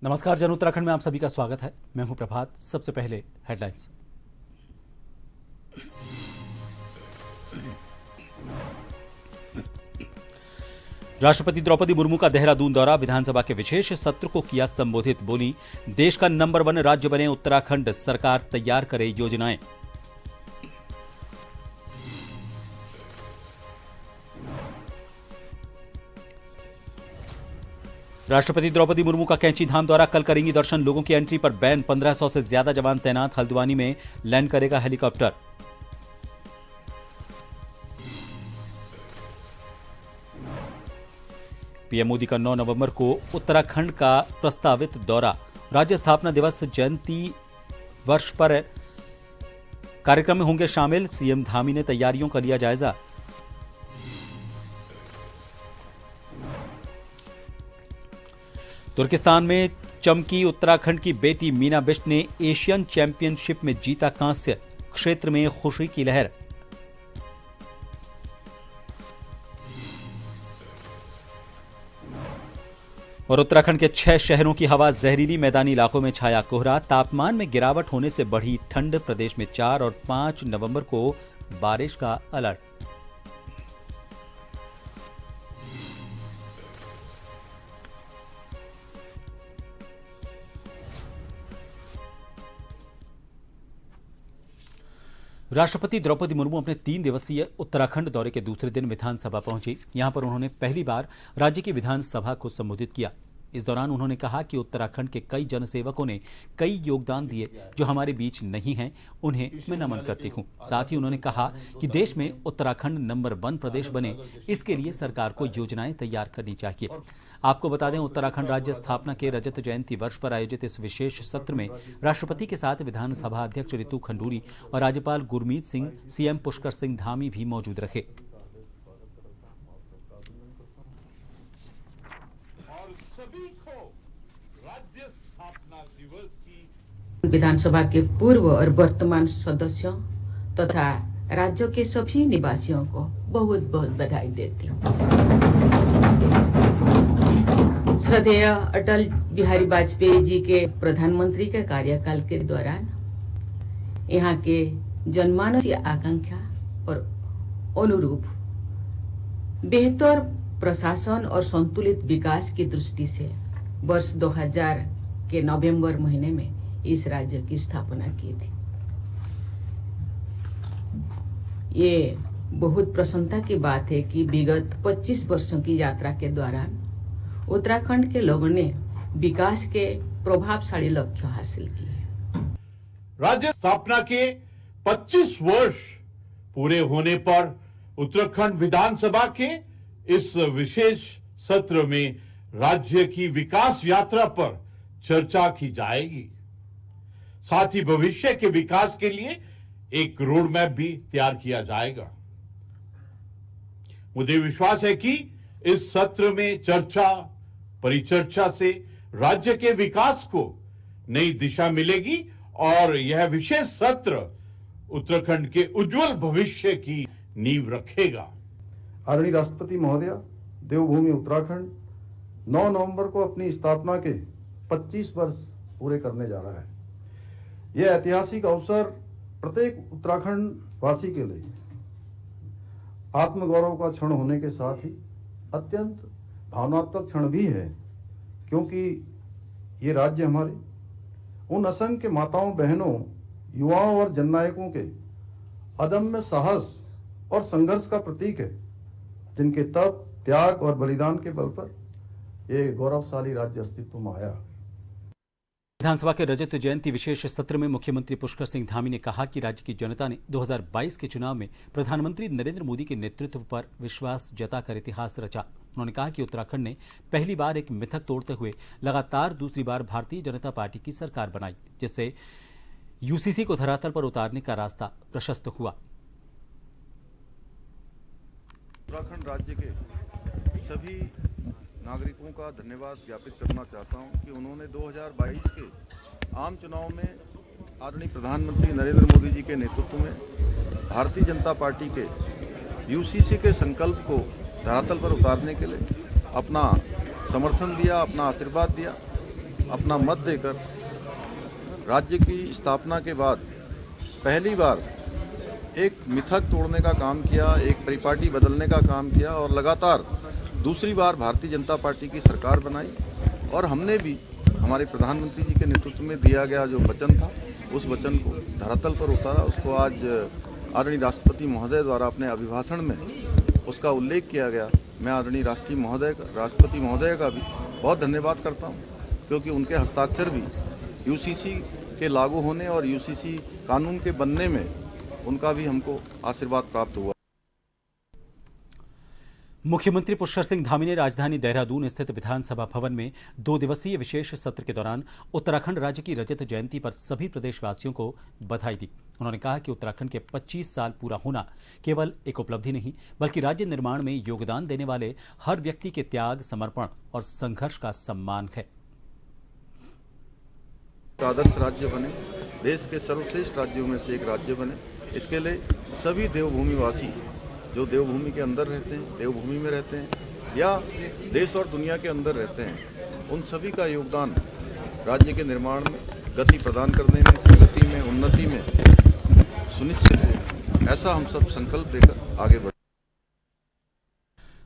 नमस्कार, जन उत्तराखंड में आप सभी का स्वागत है। मैं हूं प्रभात। सबसे पहले हेडलाइंस। राष्ट्रपति द्रौपदी मुर्मू का देहरादून दौरा, विधानसभा के विशेष सत्र को किया संबोधित। बोली, देश का नंबर 1 राज्य बने उत्तराखंड, सरकार तैयार करे योजनाएं। राष्ट्रपति द्रौपदी मुर्मू का कैंची धाम दौरा, कल करेंगी दर्शन। लोगों की एंट्री पर बैन, 1500 से ज्यादा जवान तैनात। हल्द्वानी में लैंड करेगा हेलीकॉप्टर। पीएम मोदी का 9 नवंबर को उत्तराखंड का प्रस्तावित दौरा। राज्य स्थापना दिवस जयंती वर्ष पर कार्यक्रम में होंगे शामिल। सीएम धामी ने तैयारियों का लिया जायजा। तुर्किस्तान में चमकी उत्तराखंड की बेटी मीना बिष्ट ने एशियन चैंपियनशिप में जीता कांस्य। क्षेत्र में खुशी की लहर। और उत्तराखंड के 6 शहरों की हवा जहरीली, मैदानी इलाकों में छाया कोहरा। तापमान में गिरावट होने से बढ़ी ठंड। प्रदेश में 4 और 5 नवंबर को बारिश का अलर्ट। राष्ट्रपति द्रौपदी मुर्मू अपने 3 दिवसीय उत्तराखंड दौरे के दूसरे दिन विधानसभा पहुंची। यहां पर उन्होंने पहली बार राज्य की विधानसभा को संबोधित किया। इस दौरान उन्होंने कहा कि उत्तराखंड के कई जनसेवकों ने कई योगदान दिए जो हमारे बीच नहीं हैं, उन्हें मैं नमन करती हूं। साथ ही उन्होंने कहा कि देश में उत्तराखंड नंबर 1 प्रदेश बने, इसके लिए सरकार को योजनाएं तैयार करनी चाहिए। आपको बता दें, उत्तराखंड राज्य स्थापना के रजत जयंती वर्ष पर आयोजित इस विशेष सत्र में राष्ट्रपति के साथ विधानसभा अध्यक्ष रितु खंडूरी और राज्यपाल गुरमीत सिंह, सीएम पुष्कर सिंह धामी भी मौजूद रहे। विधानसभा के पूर्व और वर्तमान सदस्यों तथा राज्य के सभी निवासियों को बहुत बहुत बधाई देती हूँ। श्रद्धेय अटल बिहारी वाजपेयी जी के प्रधानमंत्री के कार्यकाल के दौरान यहाँ के जनमानस की आकांक्षा और अनुरूप बेहतर प्रशासन और संतुलित विकास की दृष्टि से वर्ष 2000 के नवंबर महीने में इस राज्य की स्थापना की थी। ये बहुत प्रसन्नता की बात है कि विगत 25 वर्षों की यात्रा के दौरान उत्तराखंड के लोगों ने विकास के प्रभावशाली लक्ष्य हासिल किए। राज्य स्थापना के 25 वर्ष पूरे होने पर उत्तराखंड विधानसभा के इस विशेष सत्र में राज्य की विकास यात्रा पर चर्चा की जाएगी। साथ ही भविष्य के विकास के लिए एक रोड मैप भी तैयार किया जाएगा। मुझे विश्वास है कि इस सत्र में चर्चा परिचर्चा से राज्य के विकास को नई दिशा मिलेगी और यह विशेष सत्र उत्तराखंड के उज्जवल भविष्य की नींव रखेगा। आदरणीय राष्ट्रपति महोदय, देवभूमि उत्तराखंड 9 नवंबर को अपनी स्थापना के 25 वर्ष पूरे करने जा रहा है। यह ऐतिहासिक अवसर प्रत्येक उत्तराखंड वासी के लिए आत्मगौरव का क्षण होने के साथ ही अत्यंत भावनात्मक क्षण भी है, क्योंकि ये राज्य हमारे उन असंख्य माताओं, बहनों, युवाओं और जननायकों के अदम्य साहस और संघर्ष का प्रतीक है, जिनके तप, त्याग और बलिदान के बल पर यह गौरवशाली राज्य अस्तित्व में आया। विधानसभा के रजत जयंती विशेष सत्र में मुख्यमंत्री पुष्कर सिंह धामी ने कहा कि राज्य की जनता ने 2022 के चुनाव में प्रधानमंत्री नरेंद्र मोदी के नेतृत्व पर विश्वास जताकर इतिहास रचा। उन्होंने कहा कि उत्तराखंड ने पहली बार एक मिथक तोड़ते हुए लगातार दूसरी बार भारतीय जनता पार्टी की सरकार बनाई, जिससे यूसीसी को धरातल पर उतारने का रास्ता प्रशस्त हुआ। उत्तराखंड राज्य के सभी नागरिकों का धन्यवाद ज्ञापित करना चाहता हूं कि उन्होंने 2022 के आम चुनाव में आदरणीय प्रधानमंत्री नरेंद्र मोदी जी के नेतृत्व में भारतीय जनता पार्टी के यूसीसी के संकल्प को धरातल पर उतारने के लिए अपना समर्थन दिया, अपना आशीर्वाद दिया अपना मत देकर राज्य की स्थापना के बाद पहली बार एक मिथक तोड़ने का काम किया, एक परिपाटी बदलने का काम किया और लगातार दूसरी बार भारतीय जनता पार्टी की सरकार बनाई। और हमने भी हमारे प्रधानमंत्री जी के नेतृत्व में दिया गया जो वचन था, उस वचन को धरातल पर उतारा। उसको आज आदरणीय राष्ट्रपति महोदय द्वारा अपने अभिभाषण में उसका उल्लेख किया गया। मैं आदरणीय राष्ट्रपति महोदय का भी बहुत धन्यवाद करता हूं, क्योंकि उनके हस्ताक्षर भी यूसीसी के लागू होने और यूसीसी कानून के बनने में उनका भी हमको आशीर्वाद प्राप्त हुआ। मुख्यमंत्री पुष्कर सिंह धामी ने राजधानी देहरादून स्थित विधानसभा भवन में 2 दिवसीय विशेष सत्र के दौरान उत्तराखंड राज्य की रजत जयंती पर सभी प्रदेशवासियों को बधाई दी। उन्होंने कहा कि उत्तराखंड के 25 साल पूरा होना केवल एक उपलब्धि नहीं, बल्कि राज्य निर्माण में योगदान देने वाले हर व्यक्ति के त्याग, समर्पण और संघर्ष का सम्मान है। आदर्श राज्य बने, देश के सर्वश्रेष्ठ राज्यों में से एक राज्य बने, इसके लिए सभी देवभूमि वासी जो देवभूमि के अंदर रहते हैं, देवभूमि में रहते हैं या देश और दुनिया के अंदर रहते हैं, उन सभी का योगदान राज्य के निर्माण में, गति प्रदान करने में, प्रगति में, उन्नति में सुनिश्चित हो, ऐसा हम सब संकल्प लेकर आगे बढ़े।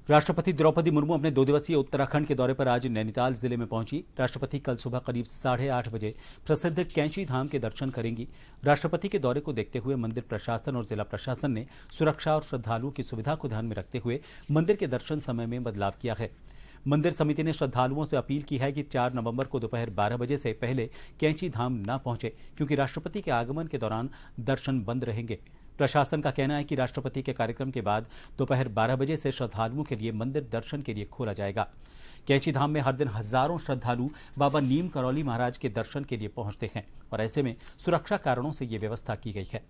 राष्ट्रपति द्रौपदी मुर्मू अपने 2 दिवसीय उत्तराखंड के दौरे पर आज नैनीताल जिले में पहुंची। राष्ट्रपति कल सुबह करीब 8:30 बजे प्रसिद्ध कैंची धाम के दर्शन करेंगी। राष्ट्रपति के दौरे को देखते हुए मंदिर प्रशासन और जिला प्रशासन ने सुरक्षा और श्रद्धालुओं की सुविधा को ध्यान में रखते हुए मंदिर के दर्शन समय में बदलाव किया है। मंदिर समिति ने श्रद्धालुओं से अपील की है कि 4 नवंबर को दोपहर 12 बजे से पहले कैंची धाम न पहुंचे, क्योंकि राष्ट्रपति के आगमन के दौरान दर्शन बंद रहेंगे। प्रशासन का कहना है कि राष्ट्रपति के कार्यक्रम के बाद दोपहर 12 बजे से श्रद्धालुओं के लिए मंदिर दर्शन के लिए खोला जाएगा। कैंची धाम में हर दिन हजारों श्रद्धालु बाबा नीम करौली महाराज के दर्शन के लिए पहुंचते हैं और ऐसे में सुरक्षा कारणों से ये व्यवस्था की गई है।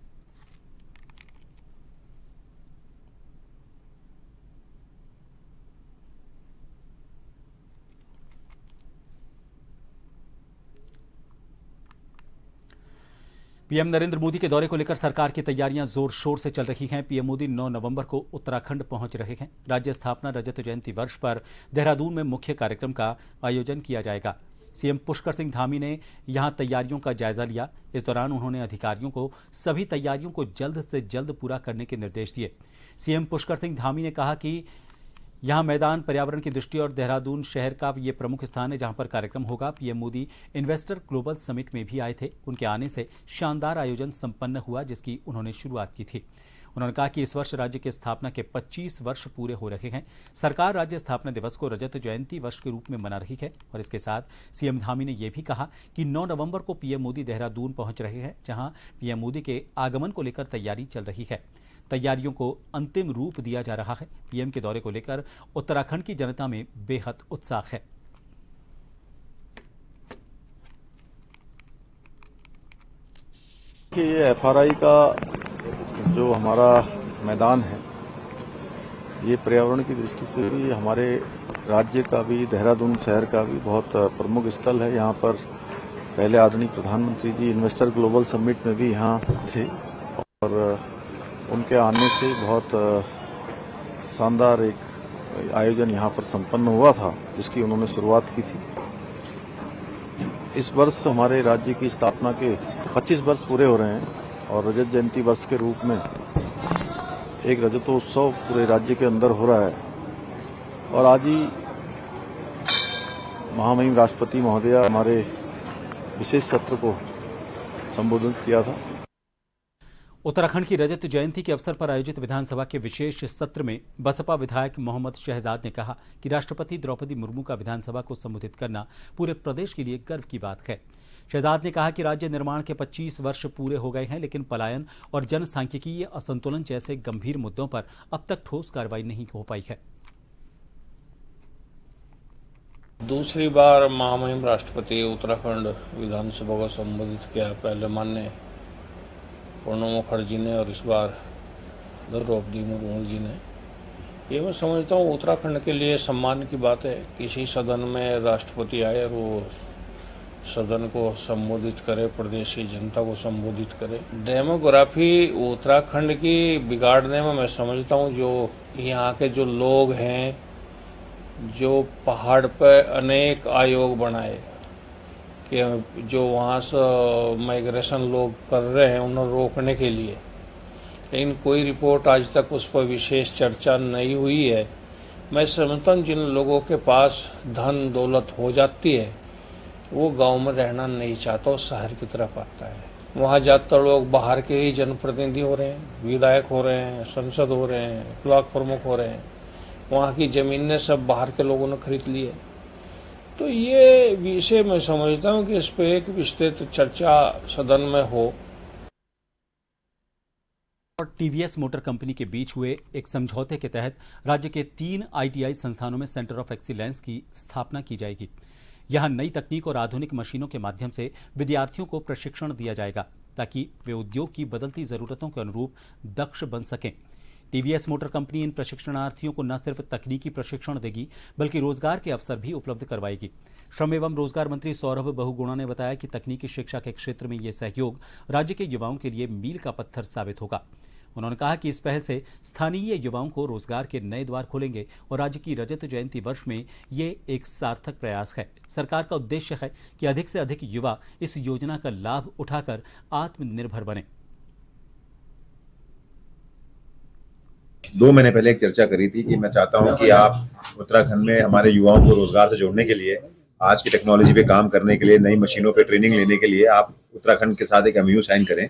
पीएम नरेंद्र मोदी के दौरे को लेकर सरकार की तैयारियां जोर शोर से चल रही हैं। पीएम मोदी 9 नवंबर को उत्तराखंड पहुंच रहे हैं। राज्य स्थापना रजत जयंती वर्ष पर देहरादून में मुख्य कार्यक्रम का आयोजन किया जाएगा। सीएम पुष्कर सिंह धामी ने यहां तैयारियों का जायजा लिया। इस दौरान उन्होंने अधिकारियों को सभी तैयारियों को जल्द से जल्द पूरा करने के निर्देश दिए। सीएम पुष्कर सिंह धामी ने कहा कि यहां मैदान पर्यावरण की दृष्टि और देहरादून शहर का ये प्रमुख स्थान है जहां पर कार्यक्रम होगा। PM Modi investor global summit में भी आए थे। उनके आने से शानदार आयोजन संपन्न हुआ, जिसकी उन्होंने शुरुआत की थी। उन्होंने कहा कि इस वर्ष राज्य की स्थापना के 25 वर्ष पूरे हो रहे हैं। सरकार राज्य स्थापना दिवस को रजत जयंती वर्ष के रूप में मना रही है और इसके साथ सीएम धामी ने यह भी कहा कि 9 नवंबर को पीएम मोदी देहरादून पहुंच रहे हैं, जहां पीएम मोदी के आगमन को लेकर तैयारी चल रही है। तैयारियों को अंतिम रूप दिया जा रहा है। पीएम के दौरे को लेकर उत्तराखंड की जनता में बेहद उत्साह है। ये एफआरआई का जो हमारा मैदान है, ये पर्यावरण की दृष्टि से भी हमारे राज्य का भी, देहरादून शहर का भी बहुत प्रमुख स्थल है। यहाँ पर पहले आदरणीय प्रधानमंत्री जी इन्वेस्टर ग्लोबल समिट में भी यहाँ थे और उनके आने से बहुत शानदार एक आयोजन यहाँ पर संपन्न हुआ था, जिसकी उन्होंने शुरुआत की थी। इस वर्ष हमारे राज्य की स्थापना के 25 वर्ष पूरे हो रहे हैं और रजत जयंती वर्ष के रूप में एक रजतोत्सव पूरे राज्य के अंदर हो रहा है। और आज ही महामहिम राष्ट्रपति महोदय हमारे विशेष सत्र को संबोधित किया था। उत्तराखंड की रजत जयंती के अवसर पर आयोजित विधानसभा के विशेष सत्र में बसपा विधायक मोहम्मद शहजाद ने कहा कि राष्ट्रपति द्रौपदी मुर्मू का विधानसभा को संबोधित करना पूरे प्रदेश के लिए गर्व की बात है। शहजाद ने कहा कि राज्य निर्माण के 25 वर्ष पूरे हो गए हैं, लेकिन पलायन और जनसांख्यिकीय असंतुलन जैसे गंभीर मुद्दों पर अब तक ठोस कार्रवाई नहीं हो पाई है। दूसरी बार महामहिम राष्ट्रपति उत्तराखंड विधानसभा को संबोधित किया, पहले माननीय प्रणब मुखर्जी ने और इस बार द्रौपदी मुर्मू जी ने। ये मैं समझता हूँ उत्तराखंड के लिए सम्मान की बात है। किसी सदन में राष्ट्रपति आए और वो सदन को संबोधित करे, प्रदेश की जनता को संबोधित करे। डेमोग्राफी उत्तराखंड की बिगाड़ने में मैं समझता हूँ जो यहाँ के जो लोग हैं, जो पहाड़ पर अनेक आयोग बनाए, कि जो वहाँ से माइग्रेशन लोग कर रहे हैं उन्हें रोकने के लिए, लेकिन कोई रिपोर्ट आज तक उस पर विशेष चर्चा नहीं हुई है। मैं समझता हूँ जिन लोगों के पास धन दौलत हो जाती है वो गांव में रहना नहीं चाहता और शहर की तरफ आता है। वहाँ ज़्यादातर लोग बाहर के ही जनप्रतिनिधि हो रहे हैं, विधायक हो रहे हैं, सांसद हो रहे हैं, ब्लॉक प्रमुख हो रहे हैं। वहाँ की ज़मीनें सब बाहर के लोगों ने खरीद ली है। तो ये विषय मैं समझता हूँ कि इस पर एक विस्तृत चर्चा सदन में हो। और टीवीएस मोटर कंपनी के बीच हुए एक समझौते के तहत राज्य के 3 आईटीआई संस्थानों में सेंटर ऑफ एक्सीलेंस की स्थापना की जाएगी। यहां नई तकनीक और आधुनिक मशीनों के माध्यम से विद्यार्थियों को प्रशिक्षण दिया जाएगा ताकि वे उद्योग की बदलती जरूरतों के अनुरूप दक्ष बन सकें। टीवीएस मोटर कंपनी इन प्रशिक्षणार्थियों को न सिर्फ तकनीकी प्रशिक्षण देगी बल्कि रोजगार के अवसर भी उपलब्ध करवाएगी। श्रम एवं रोजगार मंत्री सौरभ बहुगुणा ने बताया कि तकनीकी शिक्षा के क्षेत्र में यह सहयोग राज्य के युवाओं के लिए मील का पत्थर साबित होगा। उन्होंने कहा कि इस पहल से स्थानीय युवाओं को रोजगार के नए द्वार खुलेंगे और राज्य की रजत जयंती वर्ष में ये एक सार्थक प्रयास है। सरकार का उद्देश्य है कि अधिक से अधिक युवा इस योजना का लाभ उठाकर आत्मनिर्भर बने। 2 महीने पहले एक चर्चा करी थी कि मैं चाहता हूं कि आप उत्तराखंड में हमारे युवाओं को रोजगार से जोड़ने के लिए, आज की टेक्नोलॉजी पे काम करने के लिए, नई मशीनों पे ट्रेनिंग लेने के लिए आप उत्तराखंड के साथ एक एमओयू साइन करें।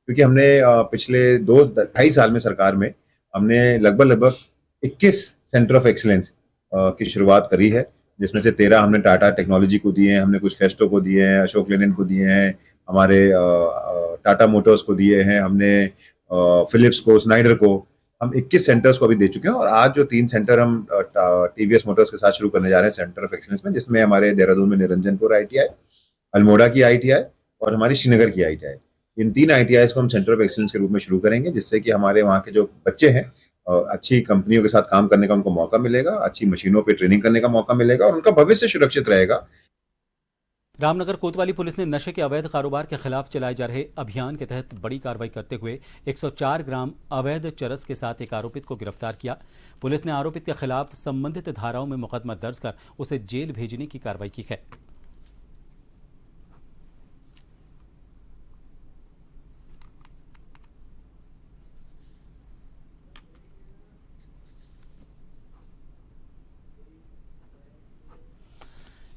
क्योंकि हमने पिछले 2-2.5 साल में सरकार में हमने लगभग 21 सेंटर ऑफ एक्सीलेंस की शुरुआत करी है, जिसमें से 13 हमने टाटा टेक्नोलॉजी को दिए हैं, हमने कुछ फेस्टो को दिए हैं, अशोक लेलैंड को दिए हैं, हमारे टाटा मोटर्स को दिए हैं, हमने फिलिप्स को, स्नाइडर को, हम 21 सेंटर्स को अभी दे चुके हैं। और आज जो 3 सेंटर हम टीवीएस मोटर्स के साथ शुरू करने जा रहे हैं सेंटर ऑफ एक्सीलेंस में, जिसमें हमारे देहरादून में निरंजनपुर आईटीआई, अल्मोड़ा की आईटीआई और हमारी श्रीनगर की आईटीआई, इन 3 आईटीआई को हम सेंटर ऑफ एक्सीलेंस के रूप में शुरू करेंगे, जिससे कि हमारे वहाँ के जो बच्चे हैं अच्छी कंपनियों के साथ काम करने का उनको मौका मिलेगा, अच्छी मशीनों पे ट्रेनिंग करने का मौका मिलेगा और उनका भविष्य सुरक्षित रहेगा। रामनगर कोतवाली पुलिस ने नशे के अवैध कारोबार के खिलाफ चलाए जा रहे अभियान के तहत बड़ी कार्रवाई करते हुए 104 ग्राम अवैध चरस के साथ एक आरोपित को गिरफ्तार किया। पुलिस ने आरोपित के खिलाफ संबंधित धाराओं में मुकदमा दर्ज कर उसे जेल भेजने की कार्रवाई की है।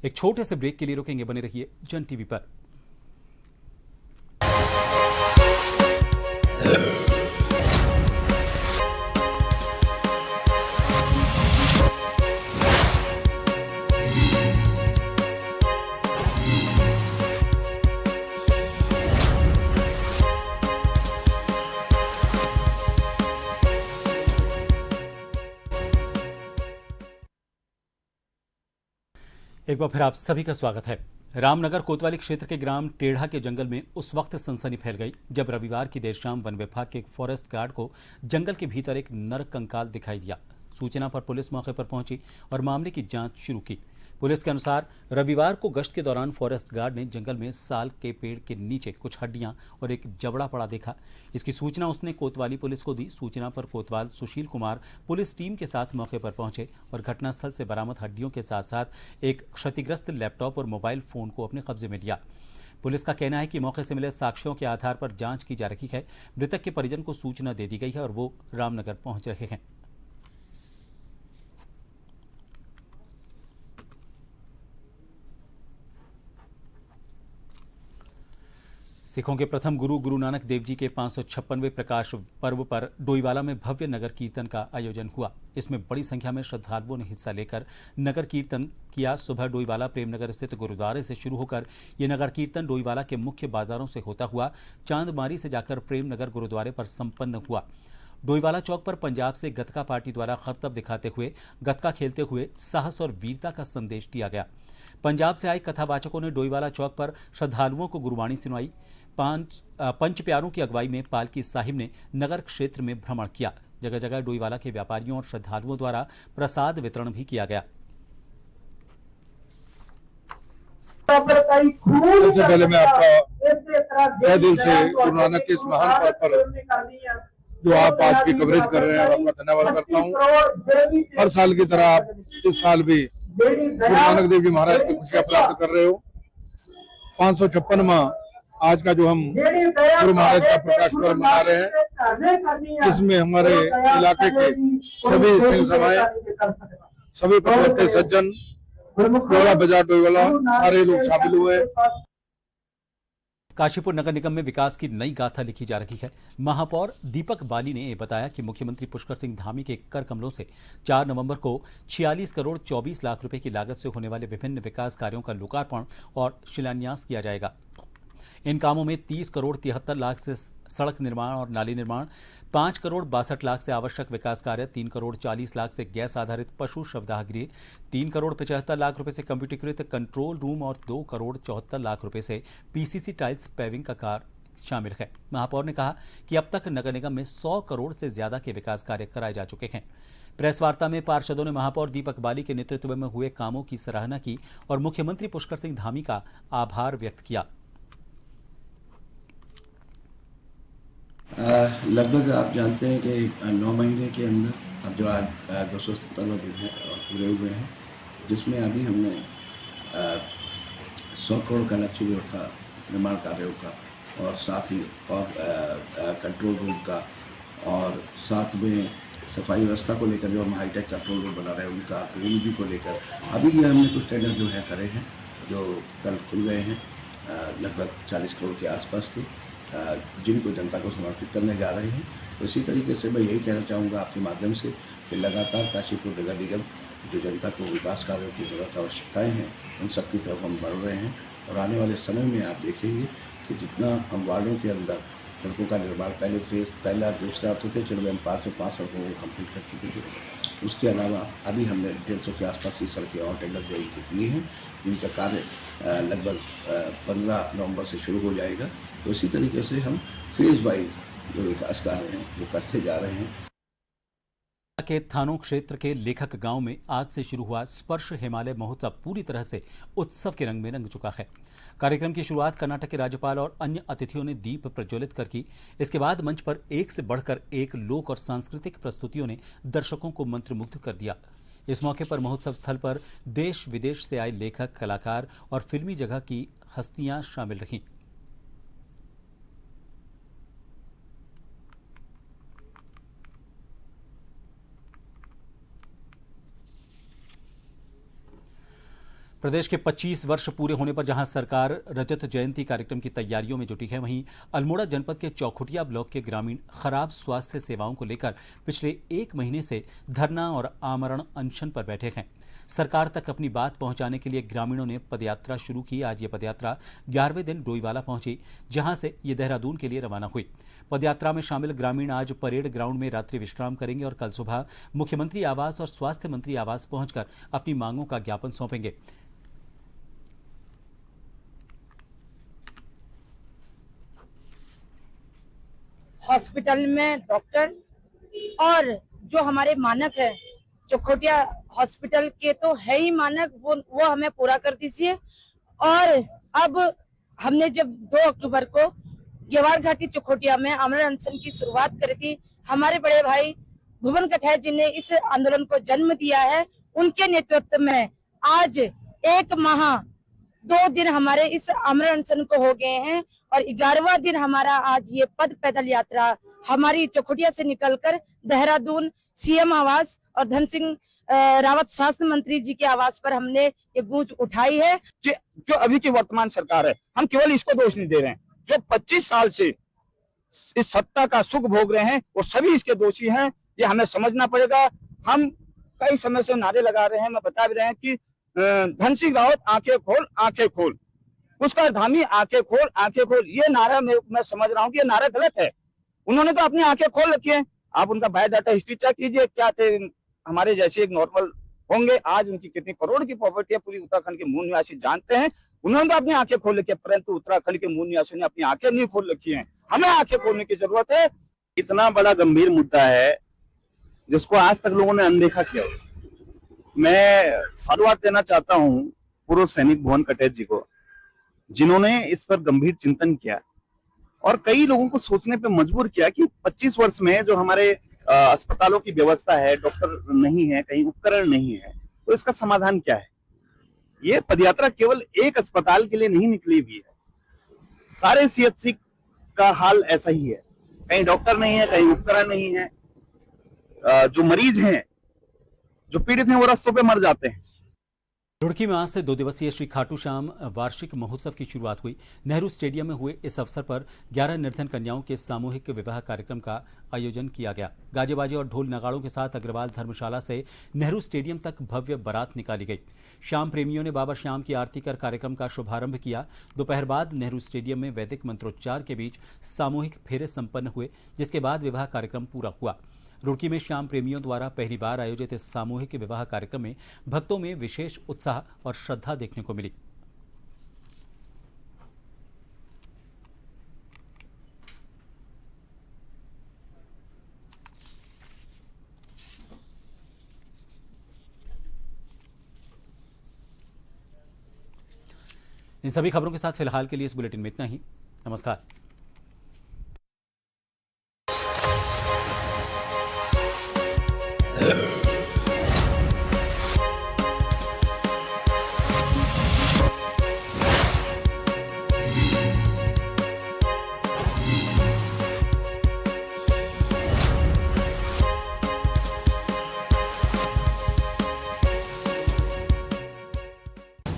एक छोटे से ब्रेक के लिए रुकेंगे, बने रहिए जन टीवी पर। एक बार फिर आप सभी का स्वागत है। रामनगर कोतवाली क्षेत्र के ग्राम टेढ़ा के जंगल में उस वक्त सनसनी फैल गई जब रविवार की देर शाम वन विभाग के एक फॉरेस्ट गार्ड को जंगल के भीतर एक नर कंकाल दिखाई दिया। सूचना पर पुलिस मौके पर पहुंची और मामले की जांच शुरू की। पुलिस के अनुसार रविवार को गश्त के दौरान फॉरेस्ट गार्ड ने जंगल में साल के पेड़ के नीचे कुछ हड्डियां और एक जबड़ा पड़ा देखा। इसकी सूचना उसने कोतवाली पुलिस को दी। सूचना पर कोतवाल सुशील कुमार पुलिस टीम के साथ मौके पर पहुंचे और घटनास्थल से बरामद हड्डियों के साथ साथ एक क्षतिग्रस्त लैपटॉप और मोबाइल फोन को अपने कब्जे में लिया। पुलिस का कहना है कि मौके से मिले साक्ष्यों के आधार पर जांच की जा रही है। मृतक के परिजन को सूचना दे दी गई है और वो रामनगर पहुंच रहे हैं। सिखों के प्रथम गुरु गुरु नानक देव जी के 556वें प्रकाश पर्व पर डोईवाला में भव्य नगर कीर्तन का आयोजन हुआ। इसमें बड़ी संख्या में श्रद्धालुओं ने हिस्सा लेकर नगर कीर्तन किया। सुबह डोईवाला प्रेमनगर स्थित गुरुद्वारे से शुरू होकर ये नगर कीर्तन डोईवाला के मुख्य बाजारों से होता हुआ चांदमारी से जाकर प्रेमनगर गुरुद्वारे पर संपन्न हुआ। डोईवाला चौक पर पंजाब से गतका पार्टी द्वारा करतब दिखाते हुए गतका खेलते हुए साहस और वीरता का संदेश दिया गया। पंजाब से आए कथावाचकों ने डोईवाला चौक पर श्रद्धालुओं को गुरबाणी सुनाई। पंच प्यारों की अगुवाई में पालकी साहिब ने नगर क्षेत्र में भ्रमण किया। जगह जगह डोईवाला के व्यापारियों और श्रद्धालुओं द्वारा प्रसाद वितरण भी किया गया। सबसे पहले मैं आपका तहे दिल से गुरु नानक के इस महान पर्व पर जो आप आज की कवरेज कर रहे हैं आपका धन्यवाद करता हूँ। हर साल की तरह आप इस साल भी गुरु नानक देव जी महाराज की खुशियां प्राप्त कर रहे हो। 556वां आज का जो हम गुरु महाराज का प्रकाश पर्व मना रहे हैं, जिसमें हमारे इलाके के सभी सिंह सभाएं, सभी पत्रकार सज्जन, डोला बाजार डोईवाला सारे लोग शामिल हुए। काशीपुर नगर निगम में विकास की नई गाथा लिखी जा रही है। महापौर दीपक बाली ने बताया कि मुख्यमंत्री पुष्कर सिंह धामी के कर कमलों से 4 नवंबर को 46 करोड़ 24 लाख रुपए की लागत से होने वाले विभिन्न विकास कार्यों का लोकार्पण और शिलान्यास किया जाएगा। इन कामों में 30 करोड़ 73 लाख से सड़क निर्माण और नाली निर्माण, 5 करोड़ 62 लाख से आवश्यक विकास कार्य, 3 करोड़ 40 लाख से गैस आधारित पशु शवदाह गृह, 3 करोड़ 75 लाख रुपए से कंप्यूटरीकृत कंट्रोल रूम और 2 करोड़ 74 लाख रुपए से पीसीसी टाइल्स पेविंग का कार्य शामिल है। महापौर ने कहा कि अब तक नगर निगम में 100 करोड़ से ज्यादा के विकास कार्य कराए जा चुके हैं। प्रेस वार्ता में पार्षदों ने महापौर दीपक बाली के नेतृत्व में हुए कामों की सराहना की और मुख्यमंत्री पुष्कर सिंह धामी का आभार व्यक्त किया। लगभग आप जानते हैं कि 9 महीने के अंदर अब जो आज 270 दिन है और पूरे हुए हैं, जिसमें अभी हमने 100 करोड़ का लक्ष्य जो था निर्माण कार्यों का, और साथ ही और कंट्रोल रूम का, और साथ में सफाई व्यवस्था को लेकर जो हम हाईटेक कंट्रोल रूम बना रहे हैं उनका, ग्रीनरी को लेकर अभी ये हमने कुछ टेंडर जो है करे हैं, जो कल खुल गए हैं, लगभग 40 करोड़ के आसपास के, जिनको जनता को समर्पित करने जा रहे हैं। तो इसी तरीके से मैं यही कहना चाहूँगा आपके माध्यम से कि लगातार काशीपुर नगर निगम जो जनता को विकास कार्यों की ज़रूरत आवश्यकताएँ हैं उन सब की तरफ हम बढ़ रहे हैं, और आने वाले समय में आप देखेंगे कि जितना हम वार्डों के अंदर सड़कों का निर्माण पहला दूसरा होते थे, चलो हम 505 सड़कों को कम्प्लीट कर चुके थे। उसके अलावा अभी हमने 150 के आसपास की सड़कें और टेंडर जो किए हैं, जिनका कार्य लगभग 15 नवंबर से शुरू हो जाएगा। तो इसी तरीके से हम फेज वाइज जो विकास कार्य हैं वो करते जा रहे हैं। के थानों क्षेत्र के लेखक गांव में आज से शुरू हुआ स्पर्श हिमालय महोत्सव पूरी तरह से उत्सव के रंग में रंग चुका है। कार्यक्रम की शुरुआत कर्नाटक के राज्यपाल और अन्य अतिथियों ने दीप प्रज्वलित कर की। इसके बाद मंच पर एक से बढ़कर एक लोक और सांस्कृतिक प्रस्तुतियों ने दर्शकों को मंत्रमुग्ध कर दिया। इस मौके पर महोत्सव स्थल पर देश विदेश से आए लेखक, कलाकार और फिल्मी जगह की हस्तियां शामिल रहीं। प्रदेश के 25 वर्ष पूरे होने पर जहां सरकार रजत जयंती कार्यक्रम की तैयारियों में जुटी है, वहीं अल्मोड़ा जनपद के चौखुटिया ब्लॉक के ग्रामीण खराब स्वास्थ्य सेवाओं को लेकर पिछले 1 महीने से धरना और आमरण अनशन पर बैठे हैं। सरकार तक अपनी बात पहुंचाने के लिए ग्रामीणों ने पदयात्रा शुरू की। आज ये पदयात्रा 11वें दिन डोईवाला पहुंची, जहां से ये देहरादून के लिए रवाना हुई। पदयात्रा में शामिल ग्रामीण आज परेड ग्राउंड में रात्रि विश्राम करेंगे और कल सुबह मुख्यमंत्री आवास और स्वास्थ्य मंत्री आवास पहुंचकर अपनी मांगों का ज्ञापन सौंपेंगे। हॉस्पिटल में डॉक्टर और जो हमारे मानक है चौखुटिया हॉस्पिटल के तो है ही मानक, वो हमें पूरा कर दीजिए। और अब हमने जब 2 अक्टूबर को गेवार घाटी चौखुटिया में आमरण अनशन की शुरुआत करी थी, हमारे बड़े भाई भुवन कठैत जी ने इस आंदोलन को जन्म दिया है। उनके नेतृत्व में आज 1 माह 2 दिन हमारे इस आमरण अनशन को हो गए हैं, और 11वां दिन हमारा आज ये पद पैदल यात्रा हमारी चौखुटिया से निकलकर देहरादून सीएम आवास और धन सिंह रावत स्वास्थ्य मंत्री जी के आवास पर हमने ये गूंज उठाई है। जो अभी की वर्तमान सरकार है, हम केवल इसको दोष नहीं दे रहे हैं। जो 25 साल से इस सत्ता का सुख भोग रहे हैं वो सभी इसके दोषी हैं, ये हमें समझना पड़ेगा। हम कई समय से नारे लगा रहे हैं, मैं बता भी रहे हैं कि धन सिंह रावत आंखें खोल, आंखें खोल, पुष्कर धामी आंखें खोल, आंखें खोल। ये नारा मैं समझ रहा हूँ कि ये नारा गलत है। उन्होंने तो अपनी आंखें खोल रखी है। आप उनका बायोडाटा हिस्ट्री चेक कीजिए, क्या थे, हमारे जैसे एक नॉर्मल होंगे। आज उनकी कितनी करोड़ की प्रॉपर्टी है, पूरी उत्तराखंड के मूल निवासी जानते हैं। उन्होंने तो अपनी आंखें खोल रखी है, परंतु उत्तराखंड के मूल निवासियों ने अपनी आंखें नहीं खोल रखी है। हमें आंखें खोलने की जरूरत है। इतना बड़ा गंभीर मुद्दा है जिसको आज तक लोगों ने अनदेखा किया। मैं साधुवाद देना चाहता हूँ पूर्व सैनिक भुवन कठैत जी को, जिन्होंने इस पर गंभीर चिंतन किया और कई लोगों को सोचने पे मजबूर किया कि 25 वर्ष में जो हमारे अस्पतालों की व्यवस्था है, डॉक्टर नहीं है, कहीं उपकरण नहीं है, तो इसका समाधान क्या है। ये पदयात्रा केवल एक अस्पताल के लिए नहीं निकली हुई है, सारे सीएचसी का हाल ऐसा ही है, कहीं डॉक्टर नहीं है, कहीं उपकरण नहीं है। जो मरीज हैं, जो पीड़ित हैं, वो रास्तों पे मर जाते हैं। रुड़की में आज से 2 दिवसीय श्री खाटू श्याम वार्षिक महोत्सव की शुरुआत हुई। नेहरू स्टेडियम में हुए इस अवसर पर 11 निर्धन कन्याओं के सामूहिक विवाह कार्यक्रम का आयोजन किया गया। गाजे बाजे और ढोल नगाड़ों के साथ अग्रवाल धर्मशाला से नेहरू स्टेडियम तक भव्य बारात निकाली गई। श्याम प्रेमियों ने बाबा श्याम की आरती कर कार्यक्रम का शुभारंभ किया। दोपहर बाद नेहरू स्टेडियम में वैदिक मंत्रोच्चार के बीच सामूहिक फेरे संपन्न हुए, जिसके बाद विवाह कार्यक्रम पूरा हुआ। रुड़की में श्याम प्रेमियों द्वारा पहली बार आयोजित इस सामूहिक विवाह कार्यक्रम में भक्तों में विशेष उत्साह और श्रद्धा देखने को मिली। इन सभी खबरों के साथ फिलहाल के लिए इस बुलेटिन में इतना ही। नमस्कार।